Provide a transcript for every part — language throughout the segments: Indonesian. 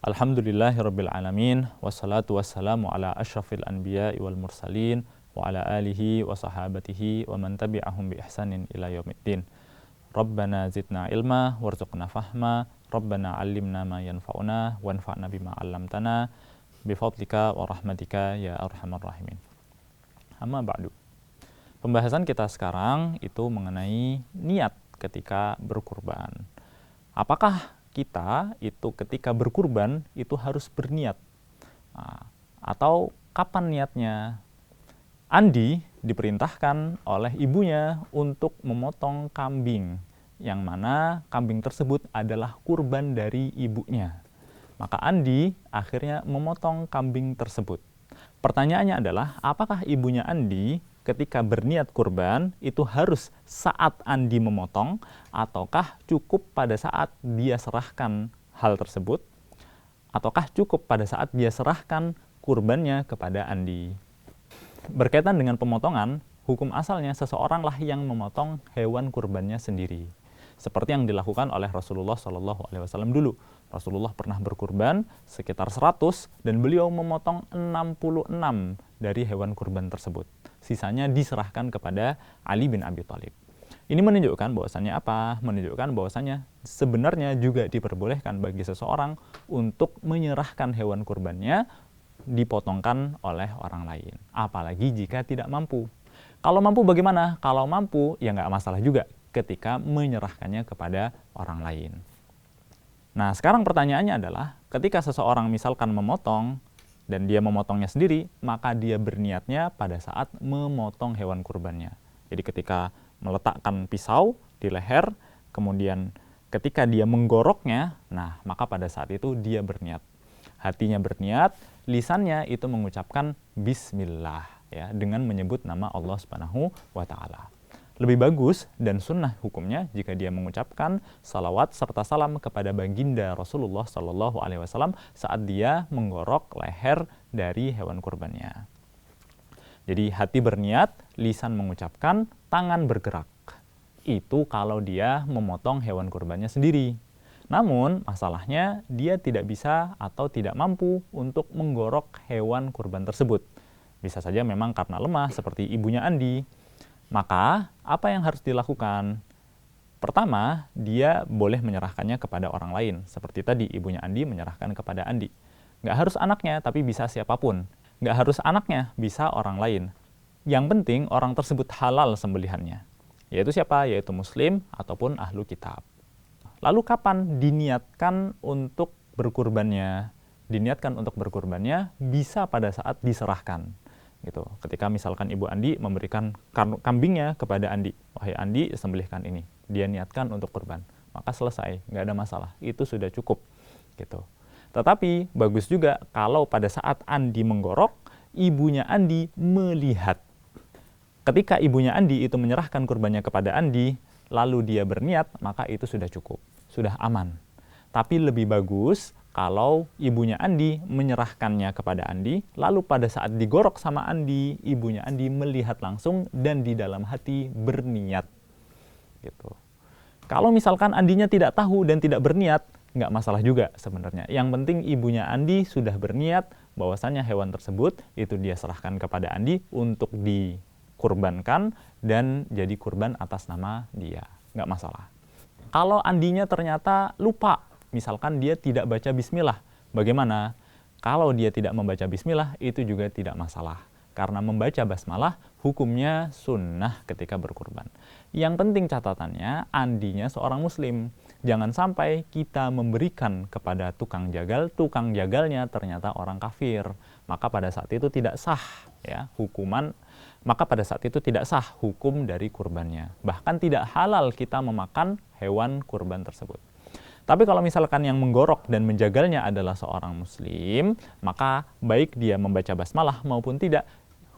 Alhamdulillahirabbil alamin wassalatu wassalamu ala asyrafil anbiya'i wal mursalin wa ala alihi wa sahabatihi wa man tabi'ahum bi ihsanin ila yaumiddin. Rabbana zidna ilma warzuqna fahma, Rabbana 'allimna ma yanfa'una wanfa'na bima 'allamtana bi fadlika wa rahmatika ya arhamar rahimin. Amma ba'du. Pembahasan kita sekarang itu mengenai niat ketika berkurban. Apakah kita itu ketika berkurban itu harus berniat? Atau kapan niatnya? Andi diperintahkan oleh ibunya untuk memotong kambing, yang mana kambing tersebut adalah kurban dari ibunya. Maka Andi akhirnya memotong kambing tersebut. Pertanyaannya adalah, apakah ibunya Andi ketika berniat kurban itu harus saat Andi memotong, ataukah cukup pada saat dia serahkan hal tersebut, ataukah cukup pada saat dia serahkan kurbannya kepada Andi? Berkaitan dengan pemotongan, hukum asalnya seseoranglah yang memotong hewan kurbannya sendiri, seperti yang dilakukan oleh Rasulullah SAW dulu. Rasulullah pernah berkurban sekitar 100 dan beliau memotong 66 dari hewan kurban tersebut. Sisanya diserahkan kepada Ali bin Abi Thalib. Ini menunjukkan bahwasannya apa? Menunjukkan bahwasannya sebenarnya juga diperbolehkan bagi seseorang untuk menyerahkan hewan kurbannya dipotongkan oleh orang lain. Apalagi jika tidak mampu. Kalau mampu bagaimana? Kalau mampu ya nggak masalah juga ketika menyerahkannya kepada orang lain. Nah, sekarang pertanyaannya adalah, ketika seseorang misalkan memotong, dan dia memotongnya sendiri, maka dia berniatnya pada saat memotong hewan kurbannya. Jadi ketika meletakkan pisau di leher, kemudian ketika dia menggoroknya, nah maka pada saat itu dia berniat. Hatinya berniat, lisannya itu mengucapkan Bismillah, ya, dengan menyebut nama Allah Subhanahu wa Ta'ala. Lebih bagus dan sunnah hukumnya jika dia mengucapkan salawat serta salam kepada baginda Rasulullah SAW saat dia menggorok leher dari hewan kurbannya. Jadi hati berniat, lisan mengucapkan, tangan bergerak. Itu kalau dia memotong hewan kurbannya sendiri. Namun masalahnya dia tidak bisa atau tidak mampu untuk menggorok hewan kurban tersebut. Bisa saja memang karena lemah seperti ibunya Andi. Maka, apa yang harus dilakukan? Pertama, dia boleh menyerahkannya kepada orang lain. Seperti tadi, ibunya Andi menyerahkan kepada Andi. Nggak harus anaknya, tapi bisa siapapun. Nggak harus anaknya, bisa orang lain. Yang penting, orang tersebut halal sembelihannya. Yaitu siapa? Yaitu Muslim ataupun ahlu kitab. Lalu kapan diniatkan untuk berkurbannya? Diniatkan untuk berkurbannya bisa pada saat diserahkan. Gitu. Ketika misalkan Ibu Andi memberikan kambingnya kepada Andi, wahai Andi, sembelihkan ini, dia niatkan untuk kurban, maka selesai, nggak ada masalah, itu sudah cukup, gitu. Tetapi bagus juga kalau pada saat Andi menggorok, ibunya Andi melihat. Ketika ibunya Andi itu menyerahkan kurbannya kepada Andi, lalu dia berniat, maka itu sudah cukup, sudah aman. Tapi lebih bagus kalau ibunya Andi menyerahkannya kepada Andi, lalu pada saat digorok sama Andi, ibunya Andi melihat langsung dan di dalam hati berniat. Gitu. Kalau misalkan Andinya tidak tahu dan tidak berniat, nggak masalah juga sebenarnya. Yang penting ibunya Andi sudah berniat bahwasannya hewan tersebut itu dia serahkan kepada Andi untuk dikurbankan dan jadi kurban atas nama dia. Nggak masalah. Kalau Andinya ternyata lupa, misalkan dia tidak baca bismillah, bagaimana? Kalau dia tidak membaca bismillah, itu juga tidak masalah. Karena membaca basmalah, hukumnya sunnah ketika berkurban. Yang penting catatannya, Andinya seorang muslim. Jangan sampai kita memberikan kepada tukang jagalnya ternyata orang kafir. Maka pada saat itu tidak sah, ya, maka pada saat itu tidak sah hukum dari kurbannya. Bahkan tidak halal kita memakan hewan kurban tersebut. Tapi kalau misalkan yang menggorok dan menjagalnya adalah seorang muslim, maka baik dia membaca basmalah maupun tidak,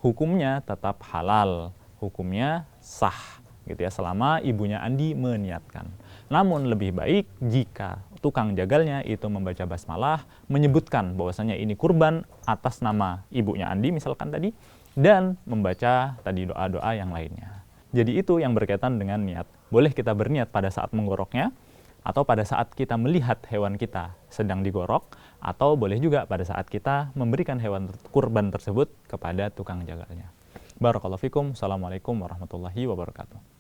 hukumnya tetap halal, hukumnya sah, gitu ya, selama ibunya Andi meniatkan. Namun lebih baik jika tukang jagalnya itu membaca basmalah, menyebutkan bahwasanya ini kurban atas nama ibunya Andi misalkan tadi, dan membaca tadi doa-doa yang lainnya. Jadi itu yang berkaitan dengan niat. Boleh kita berniat pada saat menggoroknya, atau pada saat kita melihat hewan kita sedang digorok, Atau boleh juga pada saat kita memberikan hewan kurban tersebut kepada tukang jaganya. Barakallahu fikum. Assalamualaikum warahmatullahi wabarakatuh.